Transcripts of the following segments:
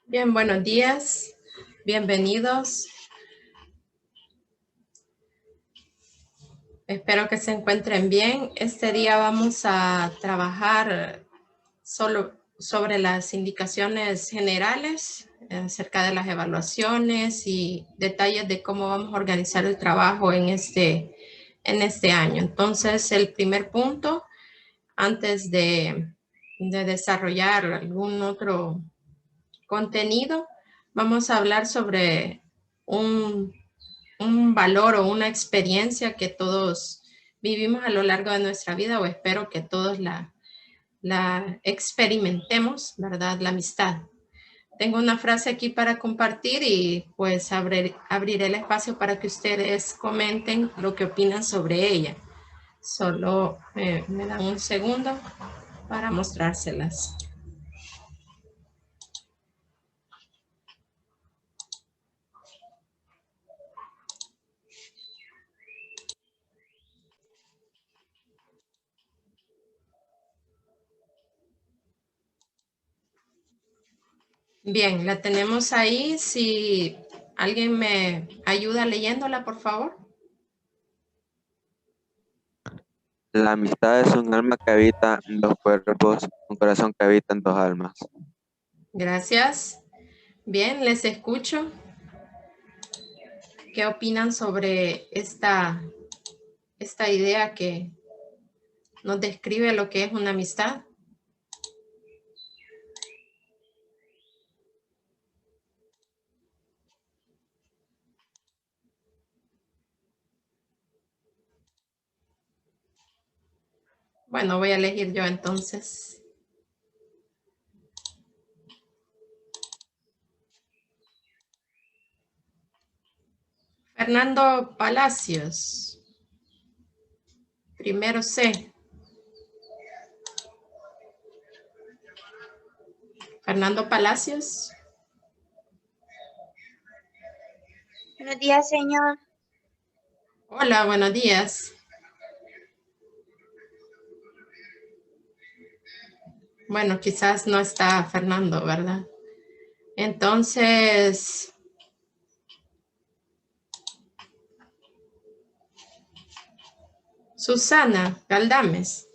Bien, buenos días, bienvenidos. Espero que se encuentren bien. Este día vamos a trabajar solo sobre las indicaciones generales acerca de las evaluaciones y detalles de cómo vamos a organizar el trabajo en este año. Entonces, el primer punto, antes de desarrollar algún otro contenido, vamos a hablar sobre un valor o una experiencia que todos vivimos a lo largo de nuestra vida, o espero que todos la experimentemos, ¿verdad? La amistad. Tengo una frase aquí para compartir y pues abriré el espacio para que ustedes comenten lo que opinan sobre ella. Solo me dan un segundo para mostrárselas. Bien, la tenemos ahí. Si alguien me ayuda leyéndola, por favor. La amistad es un alma que habita en dos cuerpos, un corazón que habita en dos almas. Gracias. Bien, les escucho. ¿Qué opinan sobre esta idea que nos describe lo que es una amistad? Bueno, voy a elegir yo entonces. Fernando Palacios. Primero C. Fernando Palacios. Buenos días, señor. Hola, buenos días. Bueno, quizás no está Fernando, ¿verdad? Entonces, Susana Galdames.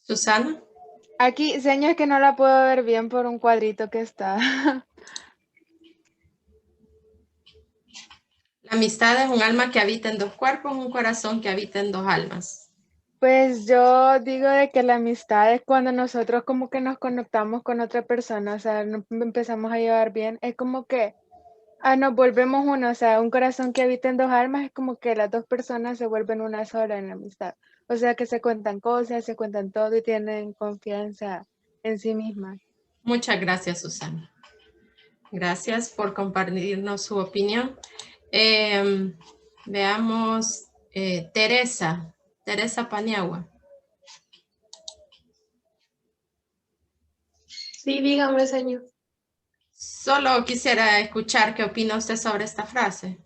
Susana. Aquí, señor, que no la puedo ver bien por un cuadrito que está. La amistad es un alma que habita en dos cuerpos, un corazón que habita en dos almas. Pues yo digo de que la amistad es cuando nosotros como que nos conectamos con otra persona, o sea, empezamos a llevar bien, es como que nos volvemos uno, o sea, un corazón que habita en dos almas es como que las dos personas se vuelven una sola en la amistad. O sea, que se cuentan cosas, se cuentan todo y tienen confianza en sí mismas. Muchas gracias, Susana. Gracias por compartirnos su opinión. Veamos, Teresa Paniagua. Sí, dígame, señor. Solo quisiera escuchar qué opina usted sobre esta frase.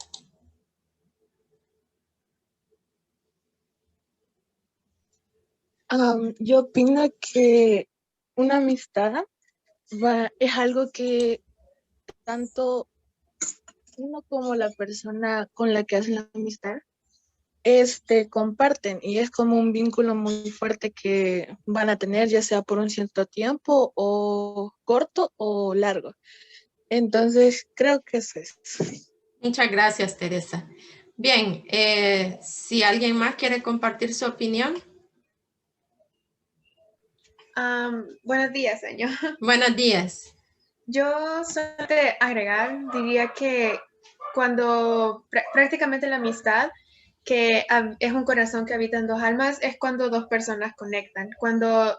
Yo opino que una amistad es algo que tanto uno como la persona con la que hace la amistad comparten, y es como un vínculo muy fuerte que van a tener, ya sea por un cierto tiempo o corto o largo. Entonces, creo que eso es. Muchas gracias, Teresa. Bien, si alguien más quiere compartir su opinión. Buenos días, señor. Buenos días. Yo solo de agregar, diría que cuando prácticamente la amistad, que es un corazón que habita en dos almas, es cuando dos personas conectan, cuando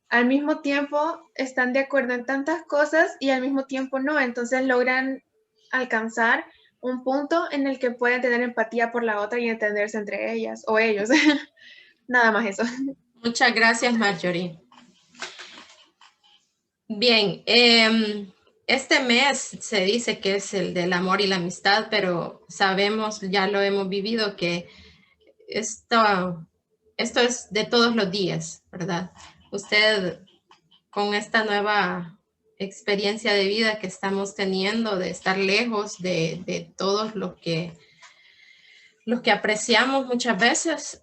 al mismo tiempo están de acuerdo en tantas cosas y al mismo tiempo no, entonces logran alcanzar un punto en el que pueden tener empatía por la otra y entenderse entre ellas o ellos. Nada más eso. Muchas gracias, Marjorie. Bien, este mes se dice que es el del amor y la amistad, pero sabemos, ya lo hemos vivido, que esto es de todos los días, ¿verdad? usted con esta nueva experiencia de vida que estamos teniendo, de estar lejos de todos los que apreciamos muchas veces,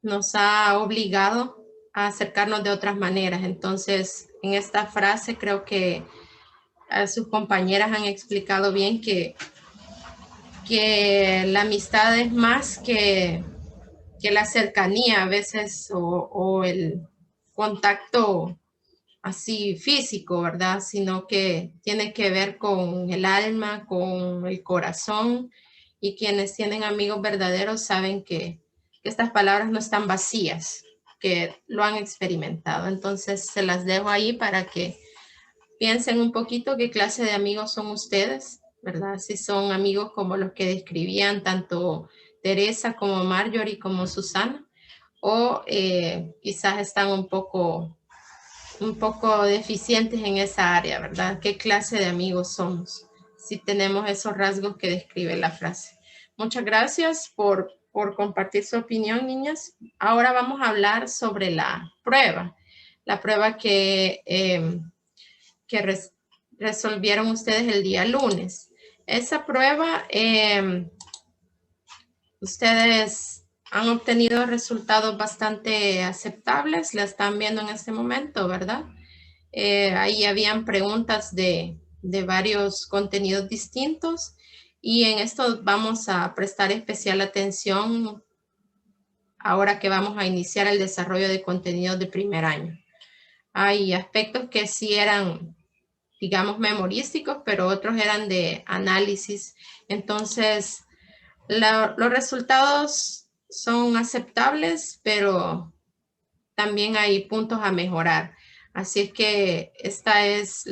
nos ha obligado a acercarnos de otras maneras. Entonces, en esta frase creo que a sus compañeras han explicado bien que la amistad es más que la cercanía a veces o el contacto así físico, ¿verdad? Sino que tiene que ver con el alma, con el corazón, y quienes tienen amigos verdaderos saben que estas palabras no están vacías, que lo han experimentado. Entonces se las dejo ahí para que piensen un poquito qué clase de amigos son ustedes, ¿verdad? Si son amigos como los que describían tanto Teresa como Marjorie como Susana, o quizás están un poco deficientes en esa área, ¿verdad? ¿Qué clase de amigos somos? Si tenemos esos rasgos que describe la frase. Muchas gracias por compartir su opinión, niñas. Ahora vamos a hablar sobre la prueba que resolvieron ustedes el día lunes. Esa prueba, ustedes han obtenido resultados bastante aceptables, la están viendo en este momento, ¿verdad? Ahí habían preguntas de varios contenidos distintos, y en esto vamos a prestar especial atención ahora que vamos a iniciar el desarrollo de contenidos de primer año. Hay aspectos que sí eran, digamos, memorísticos, pero otros eran de análisis. Entonces, los resultados son aceptables, pero también hay puntos a mejorar. Así es que esta es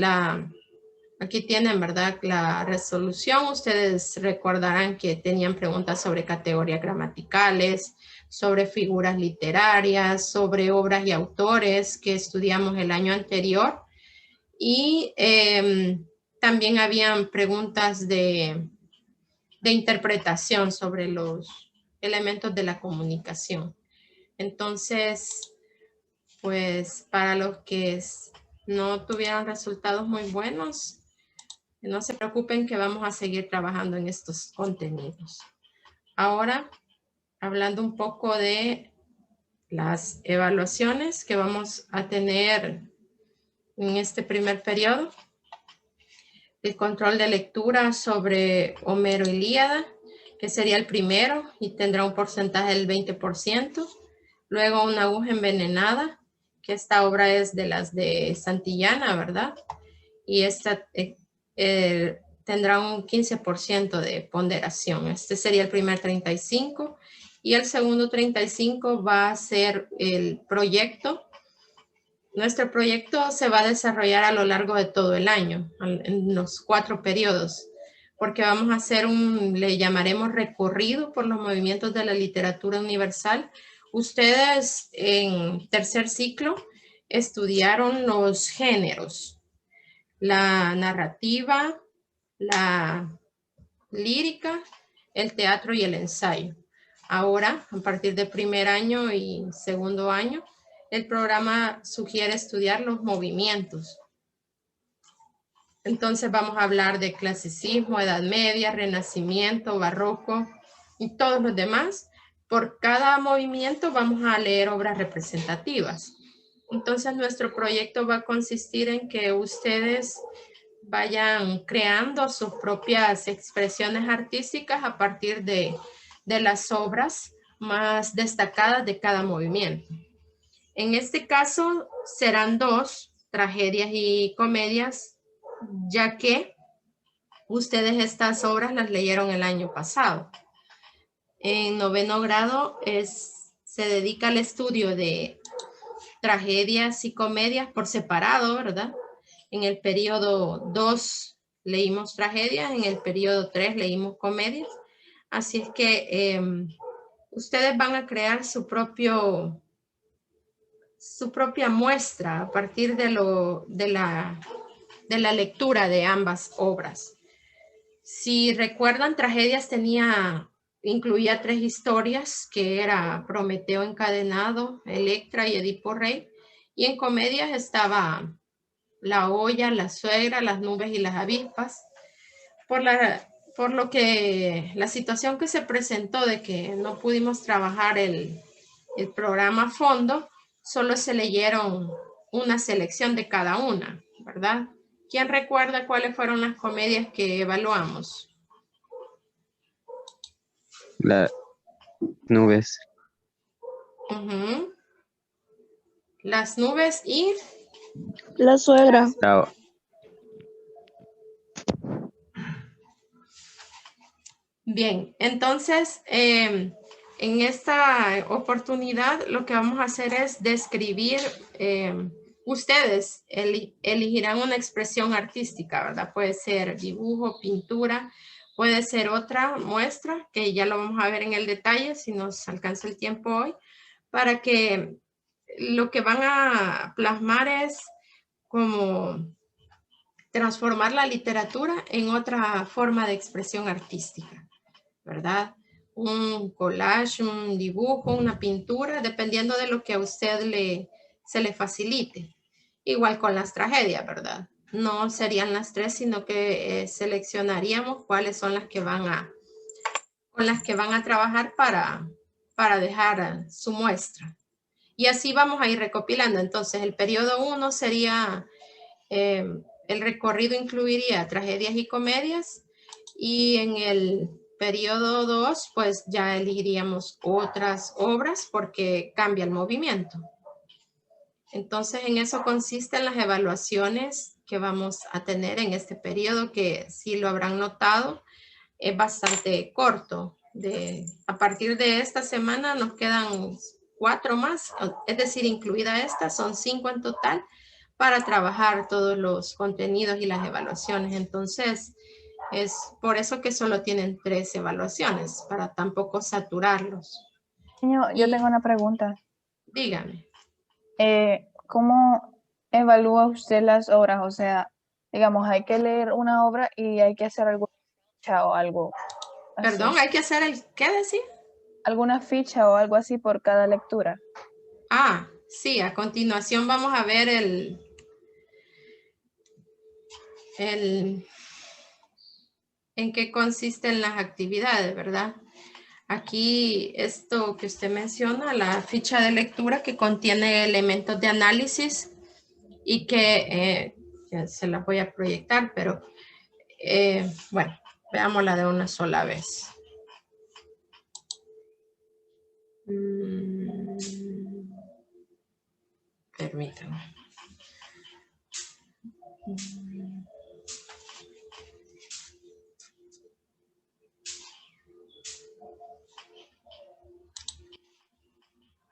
aquí tienen, ¿verdad?, la resolución. Ustedes recordarán que tenían preguntas sobre categorías gramaticales, sobre figuras literarias, sobre obras y autores que estudiamos el año anterior. Y también habían preguntas de interpretación sobre los elementos de la comunicación. Entonces, pues para los que no tuvieron resultados muy buenos, no se preocupen que vamos a seguir trabajando en estos contenidos. Ahora, hablando un poco de las evaluaciones que vamos a tener en este primer periodo. El control de lectura sobre Homero Ilíada, que sería el primero y tendrá un porcentaje del 20%. Luego Una aguja envenenada, que esta obra es de las de Santillana, ¿verdad? Y esta tendrá un 15% de ponderación. Este sería el primer 35%. Y el segundo 35% va a ser el proyecto. Nuestro proyecto se va a desarrollar a lo largo de todo el año, en los 4 periodos, porque vamos a hacer le llamaremos recorrido por los movimientos de la literatura universal. Ustedes en tercer ciclo estudiaron los géneros, la narrativa, la lírica, el teatro y el ensayo. Ahora, a partir de primer año y segundo año, el programa sugiere estudiar los movimientos. Entonces vamos a hablar de clasicismo, Edad Media, Renacimiento, Barroco y todos los demás. Por cada movimiento vamos a leer obras representativas. Entonces nuestro proyecto va a consistir en que ustedes vayan creando sus propias expresiones artísticas a partir de las obras más destacadas de cada movimiento. En este caso serán 2, tragedias y comedias, ya que ustedes estas obras las leyeron el año pasado. En 9º grado se dedica al estudio de tragedias y comedias por separado, ¿verdad? En el periodo 2 leímos tragedias, en el periodo 3 leímos comedias. Así es que ustedes van a crear su propia muestra a partir de la lectura de ambas obras. Si recuerdan, tragedias tenía incluía 3 historias, que era Prometeo encadenado, Electra y Edipo Rey. Y en comedias estaba La olla, La suegra, Las nubes y las avispas. Por lo que la situación que se presentó de que no pudimos trabajar el programa a fondo, solo se leyeron una selección de cada una, ¿verdad? ¿Quién recuerda cuáles fueron las comedias que evaluamos? Las nubes. Las nubes y... La suegra. La, Bien, entonces, en esta oportunidad lo que vamos a hacer es describir, ustedes elegirán una expresión artística, ¿verdad? Puede ser dibujo, pintura, puede ser otra muestra, que ya lo vamos a ver en el detalle si nos alcanza el tiempo hoy, para que lo que van a plasmar es como transformar la literatura en otra forma de expresión artística, ¿verdad? Un collage, un dibujo, una pintura, dependiendo de lo que a usted se le facilite. Igual con las tragedias, ¿verdad? No serían las 3, sino que seleccionaríamos cuáles son las que con las que van a trabajar para dejar su muestra. Y así vamos a ir recopilando. Entonces, el periodo 1 sería, el recorrido incluiría tragedias y comedias, y en el periodo 2, pues ya elegiríamos otras obras porque cambia el movimiento. Entonces, en eso consisten las evaluaciones que vamos a tener en este periodo, que si lo habrán notado, es bastante corto. A partir de esta semana nos quedan 4 más, es decir, incluida esta, son 5 en total, para trabajar todos los contenidos y las evaluaciones. Entonces, es por eso que solo tienen 3 evaluaciones, para tampoco saturarlos. Señor, yo tengo una pregunta. Dígame. ¿Cómo evalúa usted las obras? O sea, digamos, hay que leer una obra y hay que hacer alguna ficha o algo así. Perdón, hay que hacer el, ¿qué decir? ¿Alguna ficha o algo así por cada lectura? Ah, sí, a continuación vamos a ver en qué consisten las actividades, ¿verdad? Aquí esto que usted menciona, la ficha de lectura, que contiene elementos de análisis y que ya se la voy a proyectar, pero bueno, veámosla de una sola vez. Permítame.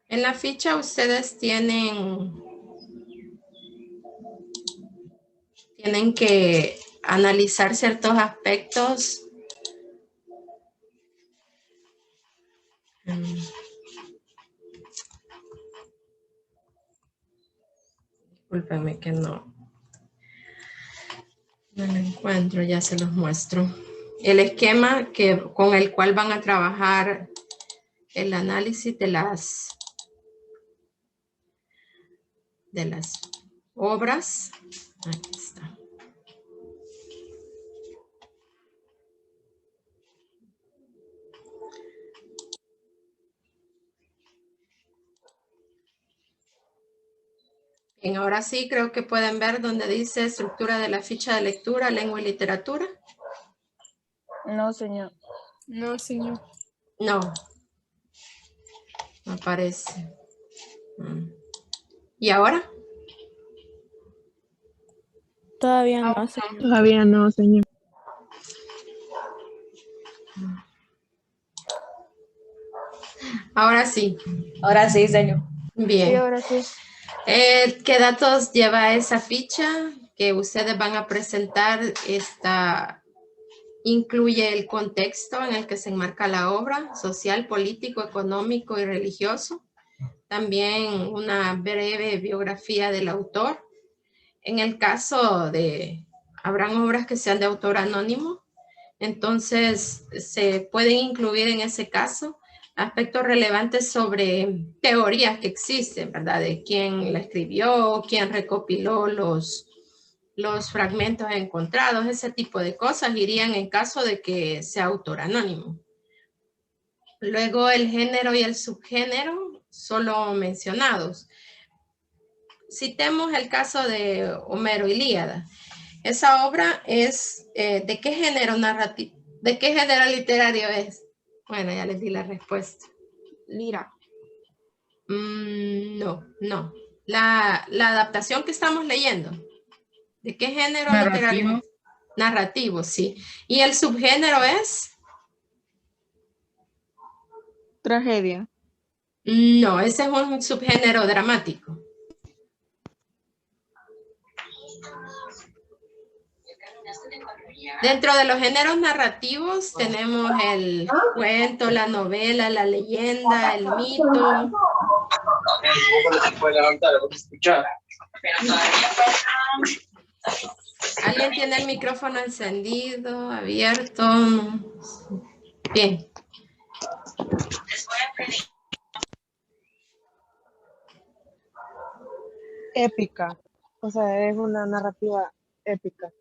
En la ficha ustedes tienen que analizar ciertos aspectos. Discúlpenme que no lo encuentro, ya se los muestro. El esquema con el cual van a trabajar el análisis de las obras. Aquí está. Bien, ahora sí creo que pueden ver donde dice estructura de la ficha de lectura, lengua y literatura. No, señor. No, señor. No. No aparece. ¿Y ahora? Todavía no, señor. Todavía no, señor. Ahora sí. Ahora sí, señor. Bien. Sí, ahora sí. ¿Qué datos lleva esa ficha que ustedes van a presentar? Incluye el contexto en el que se enmarca la obra, social, político, económico y religioso. También una breve biografía del autor. En el caso habrán obras que sean de autor anónimo, Entonces, se pueden incluir en ese caso aspectos relevantes sobre teorías que existen, ¿verdad? De quién la escribió, quién recopiló los fragmentos encontrados, ese tipo de cosas irían en caso de que sea autor anónimo. Luego el género y el subgénero, solo mencionados. Citemos el caso de Homero Ilíada. Esa obra es, ¿de qué género narrativo? ¿De qué género literario es? Bueno, ya les di la respuesta. Lira. No. La adaptación que estamos leyendo. ¿De qué género literario? Narrativo, sí. ¿Y el subgénero es? Tragedia. No, ese es un subgénero dramático. Dentro de los géneros narrativos tenemos el cuento, la novela, la leyenda, el mito. ¿Alguien tiene el micrófono encendido, abierto? Bien. Épica. O sea, es una narrativa épica.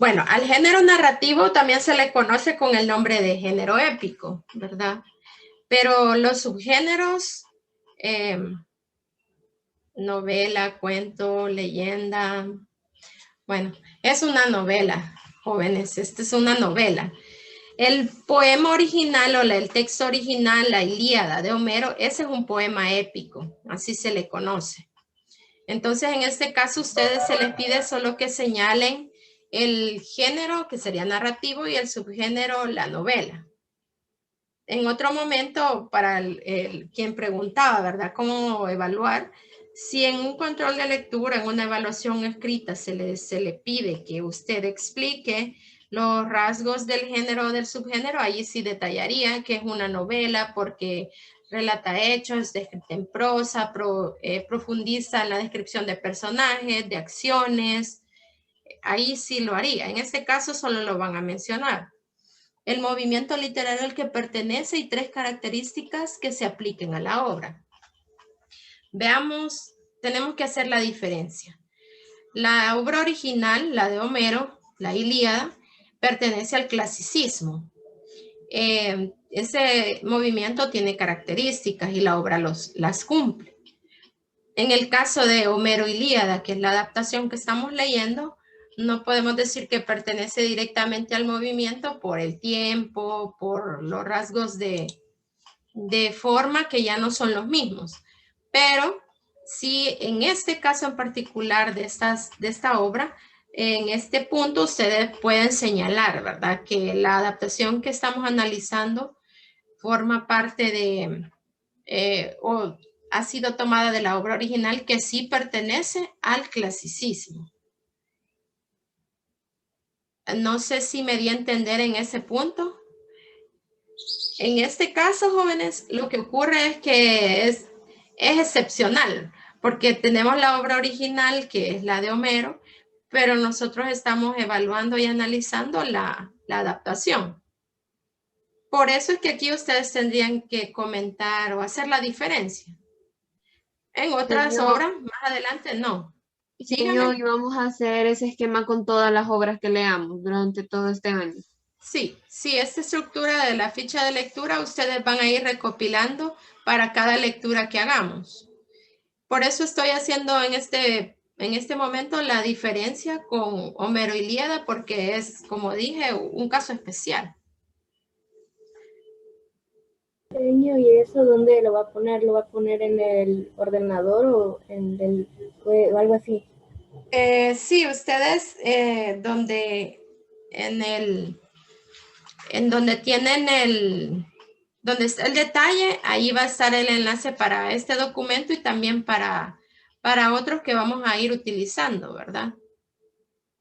Bueno, al género narrativo también se le conoce con el nombre de género épico, ¿verdad? Pero los subgéneros, novela, cuento, leyenda, bueno, es una novela, jóvenes, esta es una novela. El poema original o el texto original, la Ilíada de Homero, ese es un poema épico, así se le conoce. Entonces, en este caso, a ustedes se les pide solo que señalen el género, que sería narrativo, y el subgénero, la novela. En otro momento, para quien preguntaba, ¿verdad?, cómo evaluar, si en un control de lectura, en una evaluación escrita, se le pide que usted explique los rasgos del género o del subgénero, ahí sí detallaría que es una novela porque relata hechos, descrita en prosa, profundiza en la descripción de personajes, de acciones, ahí sí lo haría. En este caso solo lo van a mencionar. El movimiento literario al que pertenece y 3 características que se apliquen a la obra. Veamos, tenemos que hacer la diferencia. La obra original, la de Homero, la Ilíada, pertenece al clasicismo. Ese movimiento tiene características y la obra las cumple. En el caso de Homero Ilíada, que es la adaptación que estamos leyendo, no podemos decir que pertenece directamente al movimiento por el tiempo, por los rasgos de forma que ya no son los mismos. Pero sí, en este caso en particular de esta obra, en este punto ustedes pueden señalar, ¿verdad?, que la adaptación que estamos analizando forma parte de, o ha sido tomada de la obra original que sí pertenece al clasicismo. No sé si me di a entender en ese punto. En este caso, jóvenes, lo que ocurre es que es excepcional, porque tenemos la obra original, que es la de Homero, pero nosotros estamos evaluando y analizando la adaptación. Por eso es que aquí ustedes tendrían que comentar o hacer la diferencia. En otras obras, más adelante, no. Señor, ¿y vamos a hacer ese esquema con todas las obras que leamos durante todo este año? Sí, esta estructura de la ficha de lectura ustedes van a ir recopilando para cada lectura que hagamos. Por eso estoy haciendo en este momento la diferencia con Homero Ilíada, porque es, como dije, un caso especial. ¿Y eso dónde lo va a poner? ¿Lo va a poner en el ordenador o o algo así? Sí, ustedes donde tienen donde está el detalle, ahí va a estar el enlace para este documento y también para otros que vamos a ir utilizando, ¿verdad?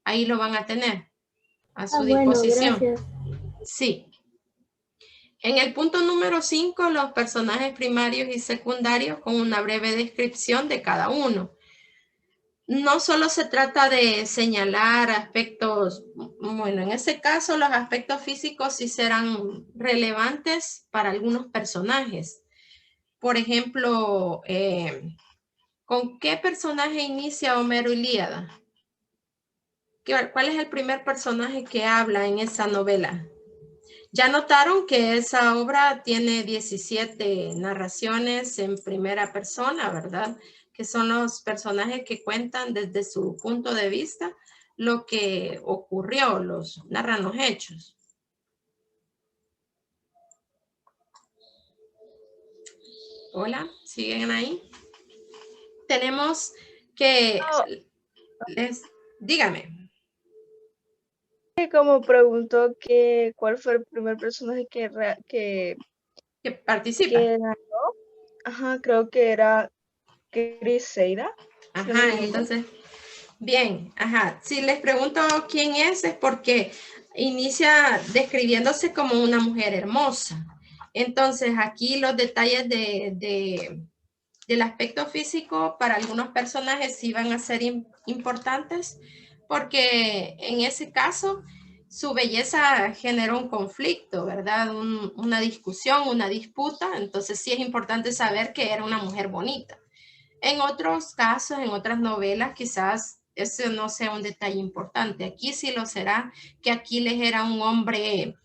Ahí lo van a tener a su disposición. Bueno, gracias. Sí. En el punto número 5, los personajes primarios y secundarios con una breve descripción de cada uno. no solo se trata de señalar aspectos, bueno, en este caso los aspectos físicos sí serán relevantes para algunos personajes. Por ejemplo, ¿con qué personaje inicia Homero Ilíada? ¿Cuál es el primer personaje que habla en esa novela? Ya notaron que esa obra tiene 17 narraciones en primera persona, ¿verdad? Que son los personajes que cuentan desde su punto de vista lo que ocurrió, narran los hechos. Hola, ¿siguen ahí? Tenemos que... dígame. Como preguntó que cuál fue el primer personaje que participa. Que narró. Ajá, creo que era Criseida. Ajá, entonces, bien, ajá. Si les pregunto quién es porque inicia describiéndose como una mujer hermosa. Entonces, aquí los detalles del aspecto físico para algunos personajes sí van a ser importantes porque en ese caso su belleza generó un conflicto, ¿verdad? Una discusión, una disputa. Entonces sí es importante saber que era una mujer bonita. En otros casos, en otras novelas, quizás eso no sea un detalle importante. Aquí sí lo será, que Aquiles era un hombre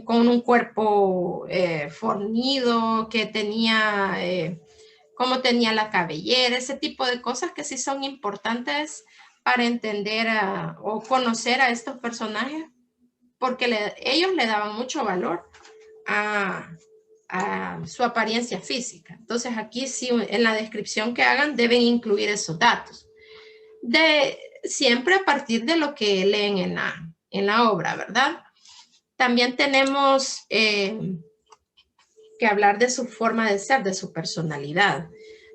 con un cuerpo fornido, que tenía, cómo tenía la cabellera, ese tipo de cosas que sí son importantes para entender o conocer a estos personajes, porque ellos le daban mucho valor a su apariencia física. Entonces aquí sí, en la descripción que hagan deben incluir esos datos. Siempre a partir de lo que leen en la obra, ¿verdad? También tenemos que hablar de su forma de ser, de su personalidad,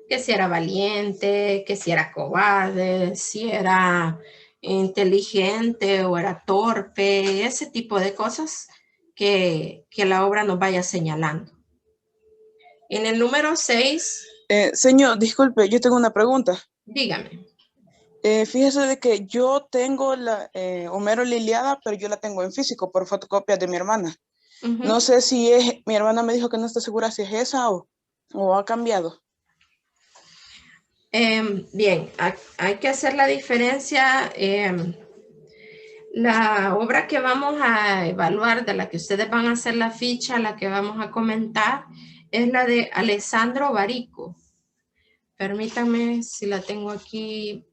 que si era valiente, que si era cobarde, si era inteligente o era torpe, ese tipo de cosas que la obra nos vaya señalando. En el número 6. Señor, disculpe, yo tengo una pregunta. Dígame. Fíjese de que yo tengo la Homero Ilíada, pero yo la tengo en físico por fotocopias de mi hermana. No sé si es, mi hermana me dijo que no está segura si es esa o ha cambiado. Bien, hay que hacer la diferencia. La obra que vamos a evaluar, de la que ustedes van a hacer la ficha, la que vamos a comentar, es la de Alessandro Barico. Permítanme, si la tengo aquí,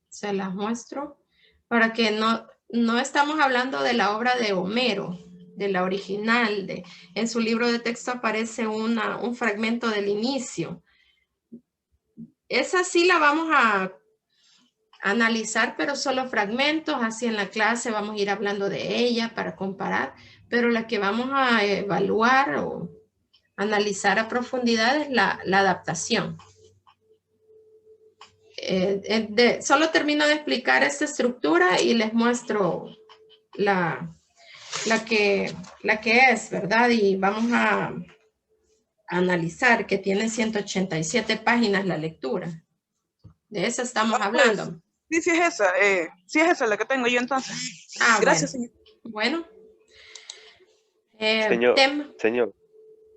se las muestro, para que no estamos hablando de la obra de Homero, de la original. En su libro de texto aparece un fragmento del inicio. Esa sí la vamos a analizar, pero solo fragmentos, así en la clase vamos a ir hablando de ella para comparar, pero la que vamos a evaluar o analizar a profundidad es la adaptación. Solo termino de explicar esta estructura y les muestro la que es, ¿verdad? Y vamos a analizar que tiene 187 páginas la lectura. De eso estamos hablando. Sí, sí es esa la que tengo yo entonces. Gracias, bueno. Señor. Bueno. Señor.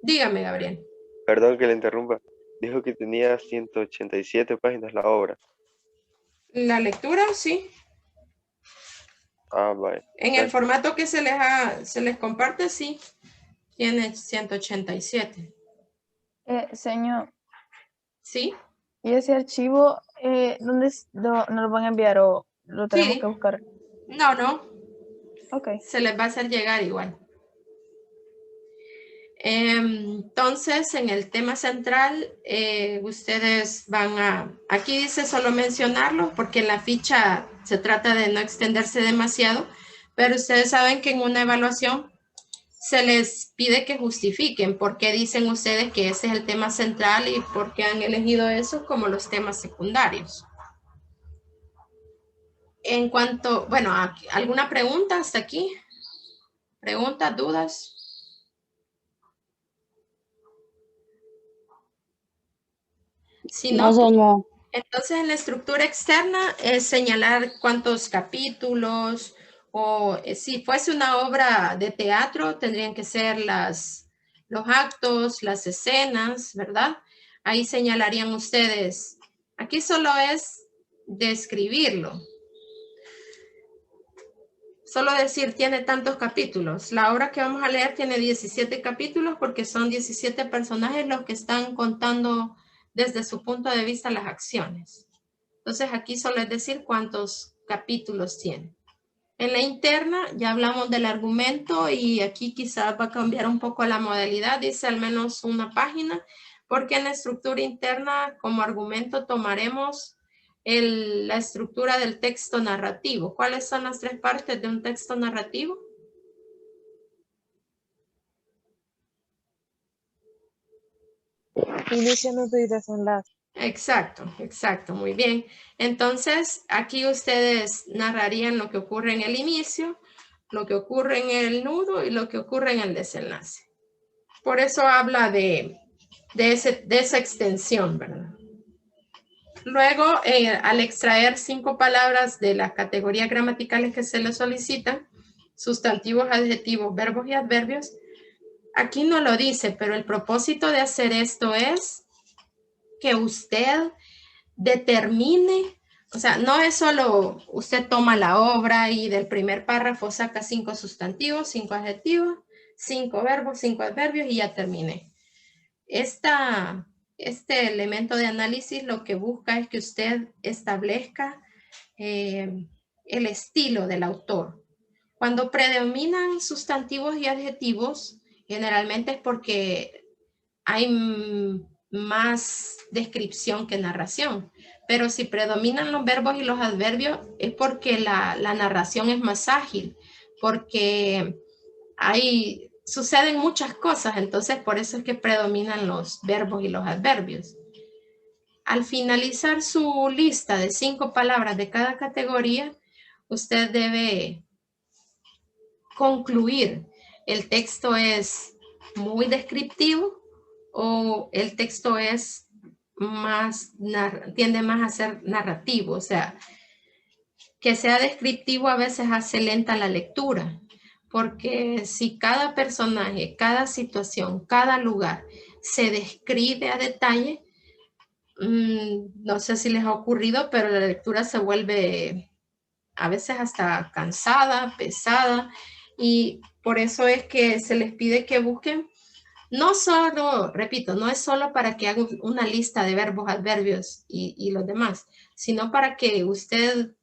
Dígame, Gabriel. Perdón que le interrumpa. Dijo que tenía 187 páginas la obra. La lectura, sí. Ah, vale. En el formato que se les comparte, sí. Tiene 187. Señor. ¿Sí? ¿Y ese archivo, dónde no lo van a enviar o lo tenemos que buscar? No. Ok. Se les va a hacer llegar igual. Entonces, en el tema central, ustedes van aquí dice solo mencionarlo, porque en la ficha se trata de no extenderse demasiado, pero ustedes saben que en una evaluación se les pide que justifiquen por qué dicen ustedes que ese es el tema central y por qué han elegido eso como los temas secundarios. En cuanto, bueno, ¿alguna pregunta hasta aquí? ¿Preguntas, dudas? Si no, señor. Entonces, en la estructura externa es señalar cuántos capítulos o si fuese una obra de teatro, tendrían que ser los actos, las escenas, ¿verdad? Ahí señalarían ustedes. Aquí solo es describirlo. Solo decir tiene tantos capítulos. La obra que vamos a leer tiene 17 capítulos porque son 17 personajes los que están contando desde su punto de vista las acciones. Entonces aquí solo es decir cuántos capítulos tiene. En la interna ya hablamos del argumento y aquí quizás va a cambiar un poco la modalidad, dice al menos una página, porque en la estructura interna como argumento tomaremos la estructura del texto narrativo. ¿Cuáles son las 3 partes de un texto narrativo? Inicio, nudo y desenlace. Exacto, muy bien. Entonces, aquí ustedes narrarían lo que ocurre en el inicio, lo que ocurre en el nudo y lo que ocurre en el desenlace. Por eso habla de esa extensión, ¿verdad? Luego, al extraer 5 palabras de las categorías gramaticales que se le solicitan, sustantivos, adjetivos, verbos y adverbios, aquí no lo dice, pero el propósito de hacer esto es que usted determine, o sea, no es solo usted toma la obra y del primer párrafo saca 5 sustantivos, 5 adjetivos, 5 verbos, 5 adverbios y ya terminé. Este elemento de análisis lo que busca es que usted establezca el estilo del autor. Cuando predominan sustantivos y adjetivos, generalmente es porque hay más descripción que narración. Pero si predominan los verbos y los adverbios es porque la narración es más ágil, porque suceden muchas cosas, entonces por eso es que predominan los verbos y los adverbios. Al finalizar su lista de 5 palabras de cada categoría, usted debe concluir. ¿El texto es muy descriptivo o el texto es tiende más a ser narrativo? O sea, que sea descriptivo a veces hace lenta la lectura, porque si cada personaje, cada situación, cada lugar se describe a detalle, no sé si les ha ocurrido, pero la lectura se vuelve a veces hasta cansada, pesada, y por eso es que se les pide que busquen, no solo, repito, no es solo para que hagan una lista de verbos, adverbios y los demás, sino para que usted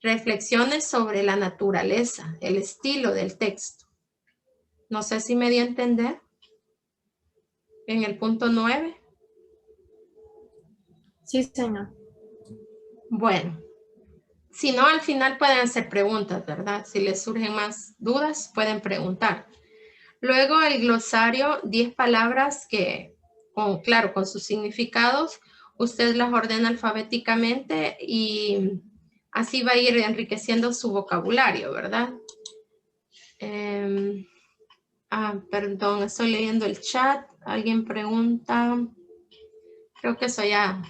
reflexione sobre la naturaleza, el estilo del texto. No sé si me di a entender en el punto 9. Sí, señor. Bueno, si no, al final pueden hacer preguntas, ¿verdad? Si les surgen más dudas, pueden preguntar. Luego el glosario, 10 palabras que, claro, con sus significados, usted las ordena alfabéticamente y así va a ir enriqueciendo su vocabulario, ¿verdad? Perdón, estoy leyendo el chat. Alguien pregunta. Creo que eso ya.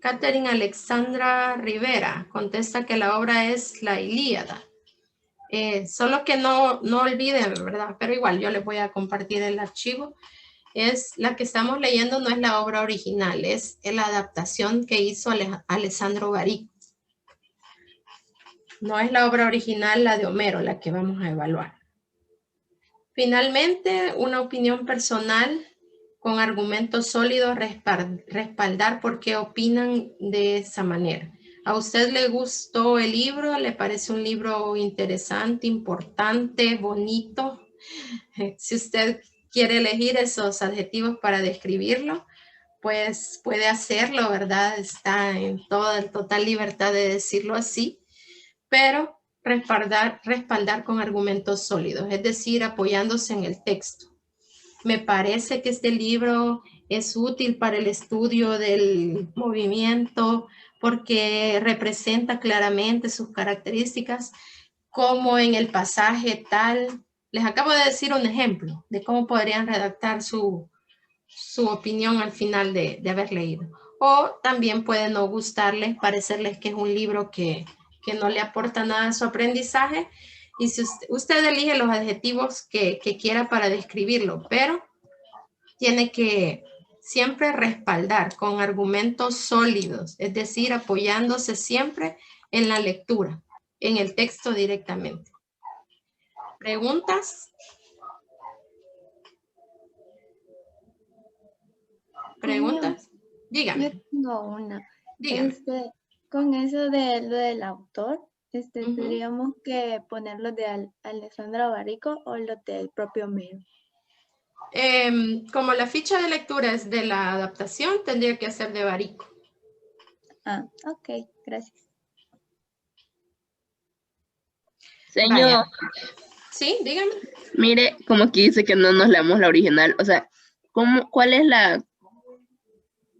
Catherine Alexandra Rivera contesta que la obra es la Ilíada. Solo que no olviden, ¿verdad? Pero igual yo les voy a compartir el archivo. Es la que estamos leyendo, no es la obra original, es la adaptación que hizo Alessandro Barico. No es la obra original, la de Homero, la que vamos a evaluar. Finalmente, una opinión personal con argumentos sólidos, respaldar por qué opinan de esa manera. ¿A usted le gustó el libro? ¿Le parece un libro interesante, importante, bonito? Si usted quiere elegir esos adjetivos para describirlo, pues puede hacerlo, ¿verdad? Está en total libertad de decirlo así, pero respaldar con argumentos sólidos, es decir, apoyándose en el texto. Me parece que este libro es útil para el estudio del movimiento porque representa claramente sus características, como en el pasaje tal. Les acabo de decir un ejemplo de cómo podrían redactar su su opinión al final de haber leído. O también puede no gustarles, parecerles que es un libro que no le aporta nada a su aprendizaje. Y si usted elige los adjetivos que quiera para describirlo, pero tiene que siempre respaldar con argumentos sólidos, es decir, apoyándose siempre en la lectura, en el texto directamente. ¿Preguntas? ¿Preguntas? Dígame. Yo tengo una. Dígame. Con eso de lo del autor, ¿tendríamos que ponerlo de Alessandra Barico o lo del propio Homero? Como la ficha de lectura es de la adaptación, tendría que ser de Barico. Ah, ok, gracias. Señor. Vaya. Sí, dígame. Mire, como aquí dice que no nos leamos la original, o sea, ¿cuál es la,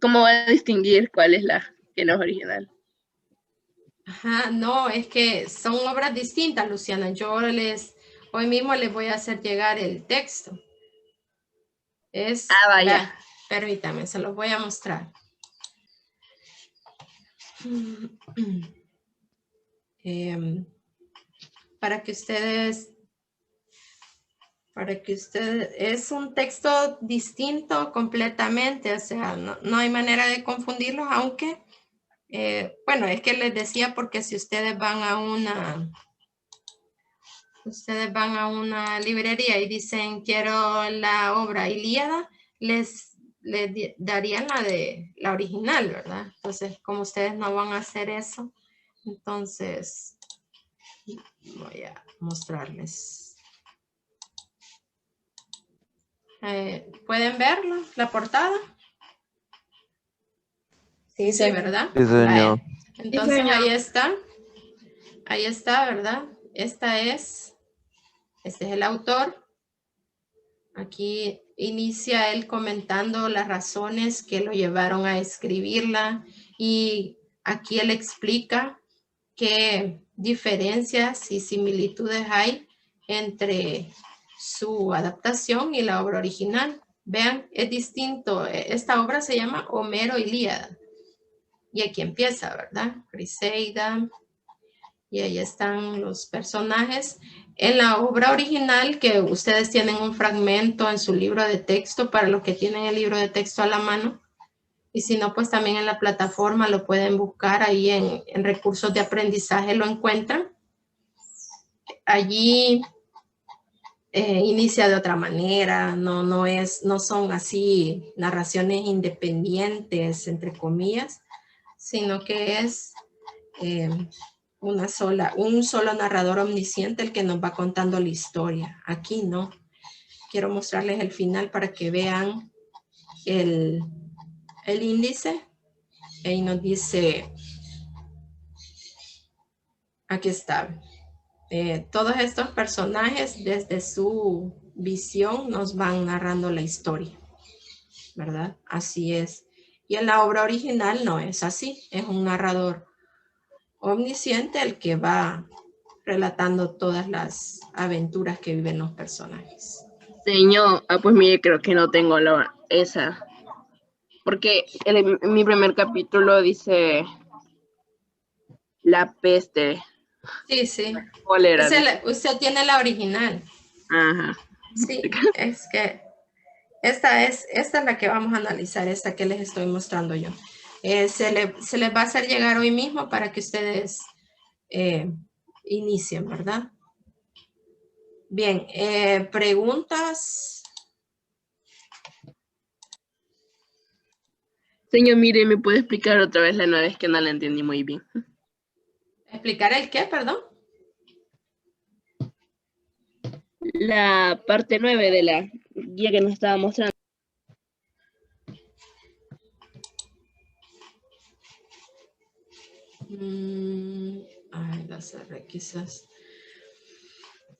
cómo va a distinguir cuál es la que no es original? Ajá, no, es que son obras distintas, Luciana. Yo hoy mismo les voy a hacer llegar el texto. Vaya. Permítame, se los voy a mostrar. Para que ustedes, es un texto distinto completamente, o sea, no hay manera de confundirlos, aunque, bueno, es que les decía porque si ustedes van a una librería y dicen quiero la obra Ilíada, les darían la original, ¿verdad? Entonces, como ustedes no van a hacer eso, entonces voy a mostrarles. ¿Pueden verlo? ¿La portada? Sí, sí, ¿verdad? Sí, señor. Entonces Sí, señor. ahí está, ¿verdad? Este es el autor. Aquí inicia él comentando las razones que lo llevaron a escribirla y aquí él explica qué diferencias y similitudes hay entre su adaptación y la obra original. Vean, es distinto. Esta obra se llama Homero Ilíada. Y aquí empieza, ¿verdad? Criseida. Y ahí están los personajes. En la obra original, que ustedes tienen un fragmento en su libro de texto, para los que tienen el libro de texto a la mano, y si no, pues también en la plataforma lo pueden buscar, ahí en recursos de aprendizaje lo encuentran. Allí inicia de otra manera, no son así narraciones independientes, entre comillas, sino que es un solo narrador omnisciente el que nos va contando la historia. Aquí no. Quiero mostrarles el final para que vean el índice. Ahí nos dice, aquí está. Todos estos personajes desde su visión nos van narrando la historia, ¿verdad? Así es. Y en la obra original no es así. Es un narrador omnisciente el que va relatando todas las aventuras que viven los personajes. Señor, pues mire, creo que no tengo esa. Porque en mi primer capítulo dice la peste. Sí, sí. Cólera. Usted tiene la original. Ajá. Sí, es que esta es la que vamos a analizar, esta que les estoy mostrando yo. Se les va a hacer llegar hoy mismo para que ustedes inicien, ¿verdad? Bien, ¿preguntas? Señor, mire, ¿me puede explicar otra vez la nueva vez que no la entendí muy bien? ¿Explicar el qué, perdón? La parte 9 de la guía que nos estaba mostrando. Las R quizás.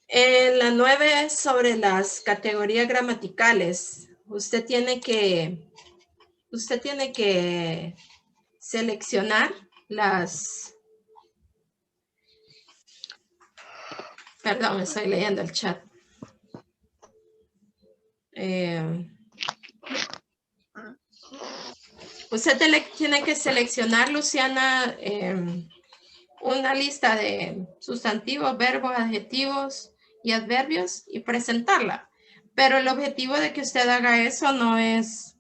En la 9 sobre las categorías gramaticales, usted tiene que seleccionar las... Perdón, estoy leyendo el chat. Usted tiene que seleccionar, Luciana, una lista de sustantivos, verbos, adjetivos y adverbios y presentarla. Pero el objetivo de que usted haga eso no es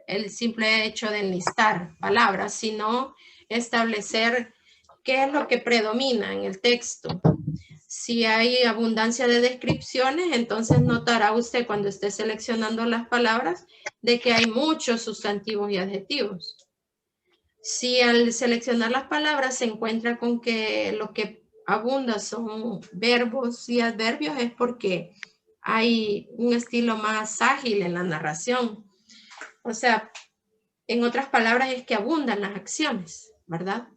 el simple hecho de enlistar palabras, sino establecer qué es lo que predomina en el texto. Si hay abundancia de descripciones, entonces notará usted cuando esté seleccionando las palabras de que hay muchos sustantivos y adjetivos. Si al seleccionar las palabras se encuentra con que lo que abunda son verbos y adverbios, es porque hay un estilo más ágil en la narración. O sea, en otras palabras es que abundan las acciones, ¿verdad?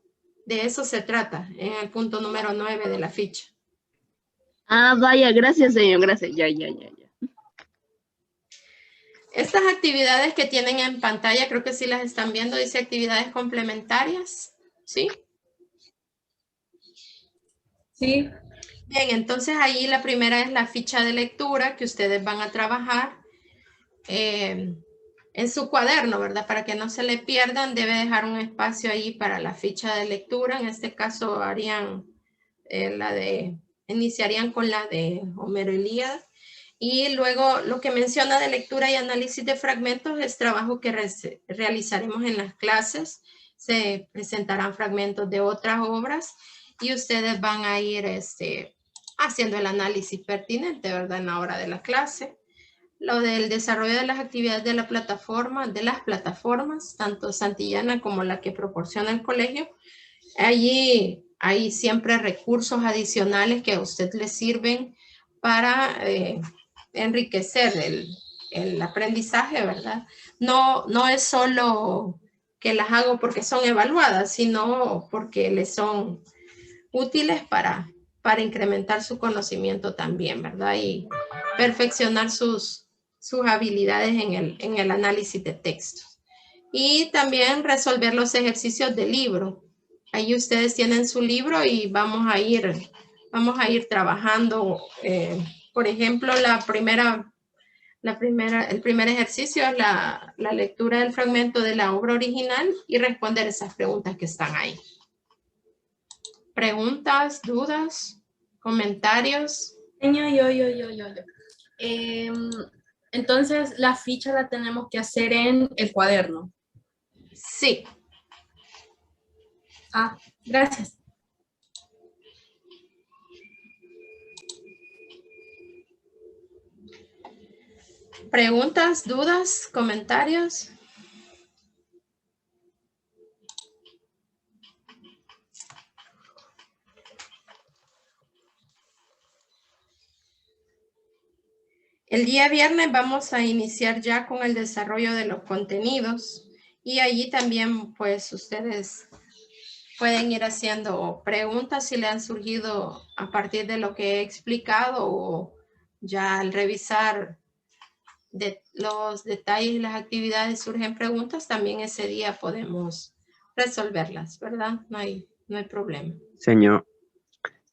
De eso se trata en el punto número 9 de la ficha. Ah, vaya, gracias, señor, gracias. Ya. Estas actividades que tienen en pantalla, creo que sí las están viendo, dice actividades complementarias, ¿sí? Sí. Bien, entonces ahí la primera es la ficha de lectura que ustedes van a trabajar en su cuaderno, ¿verdad? Para que no se le pierdan, debe dejar un espacio ahí para la ficha de lectura. En este caso harían iniciarían con la de Homero y Ilíada. Y luego lo que menciona de lectura y análisis de fragmentos es trabajo que realizaremos en las clases. Se presentarán fragmentos de otras obras y ustedes van a ir haciendo el análisis pertinente, ¿verdad? En la hora de la clase. Lo del desarrollo de las actividades de la plataforma, de las plataformas, tanto Santillana como la que proporciona el colegio. Allí hay siempre recursos adicionales que a usted le sirven para enriquecer el aprendizaje, ¿verdad? No es solo que las hago porque son evaluadas, sino porque les son útiles para incrementar su conocimiento también, ¿verdad? Y perfeccionar sus habilidades en el análisis de textos. Y también resolver los ejercicios del libro. Ahí ustedes tienen su libro y vamos a ir trabajando. Por ejemplo, el primer ejercicio es la lectura del fragmento de la obra original y responder esas preguntas que están ahí. ¿Preguntas, dudas, comentarios? Entonces, la ficha la tenemos que hacer en el cuaderno. Sí. Ah, gracias. ¿Preguntas, dudas, comentarios? El día viernes vamos a iniciar ya con el desarrollo de los contenidos y allí también pues ustedes pueden ir haciendo preguntas si le han surgido a partir de lo que he explicado o ya al revisar los detalles y las actividades surgen preguntas, también ese día podemos resolverlas, ¿verdad? No hay problema. Señor,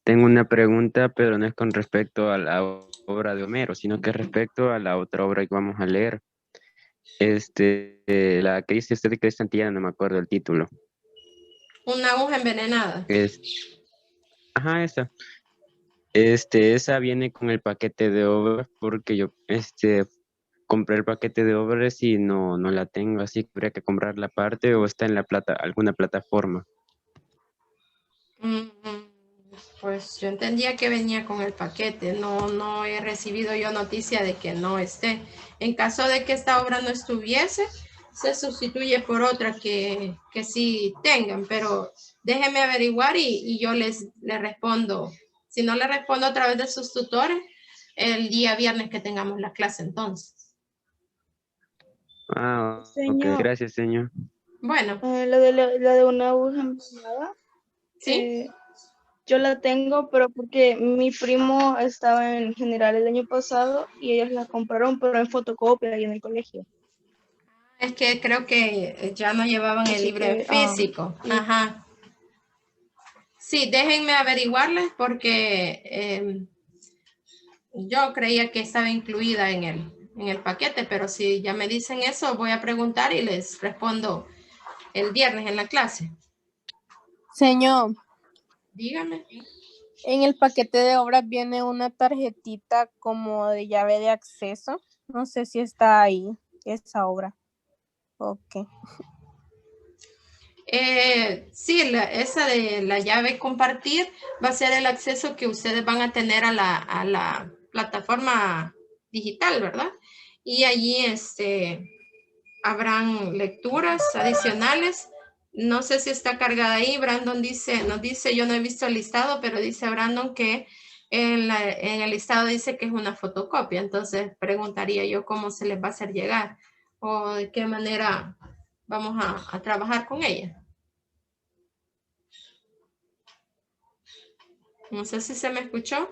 tengo una pregunta, pero no es con respecto a la obra de Homero, sino que respecto a la otra obra que vamos a leer. La que dice usted de Santillana, no me acuerdo el título. Una aguja envenenada. Ajá, esa. Esa viene con el paquete de obras porque yo compré el paquete de obras y no la tengo, así que habría que comprarla aparte o está en alguna plataforma. Pues yo entendía que venía con el paquete, no he recibido yo noticia de que no esté. En caso de que esta obra no estuviese, se sustituye por otra que sí tengan, pero déjenme averiguar y yo les respondo. Si no le respondo a través de sus tutores, el día viernes que tengamos la clase entonces. Ah, Señor. ok, gracias, señor. Bueno. Lo de una aguja envenenada. Sí. Yo la tengo, pero porque mi primo estaba en general el año pasado y ellos la compraron, pero en fotocopia y en el colegio. Es que creo que ya no llevaban el libro en físico. Ajá. Sí, déjenme averiguarles porque yo creía que estaba incluida en el paquete, pero si ya me dicen eso, voy a preguntar y les respondo el viernes en la clase. Señor, Dígame. en el paquete de obras viene una tarjetita como de llave de acceso. No sé si está ahí esa obra. Ok. Sí, esa de la llave compartir va a ser el acceso que ustedes van a tener a la plataforma digital, ¿verdad? Y allí habrán lecturas adicionales. No sé si está cargada ahí. Brandon nos dice, yo no he visto el listado, pero dice Brandon que en el listado dice que es una fotocopia. Entonces preguntaría yo cómo se les va a hacer llegar o de qué manera vamos a trabajar con ella. No sé si se me escuchó.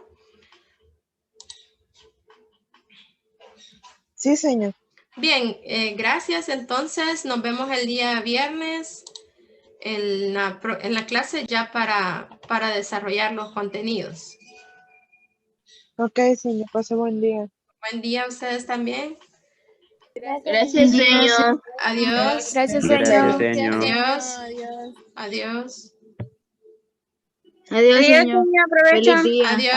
Sí, señor. Bien, gracias. Entonces nos vemos el día viernes en la clase ya para desarrollar los contenidos. Ok, señor, pase buen día. Buen día a ustedes también. Gracias, señor. Adiós. Gracias, Gracias, señor. señor. Adiós. Adiós. Adiós. Adiós, Adiós, señor. señor, aprovecha. Feliz día. Adiós.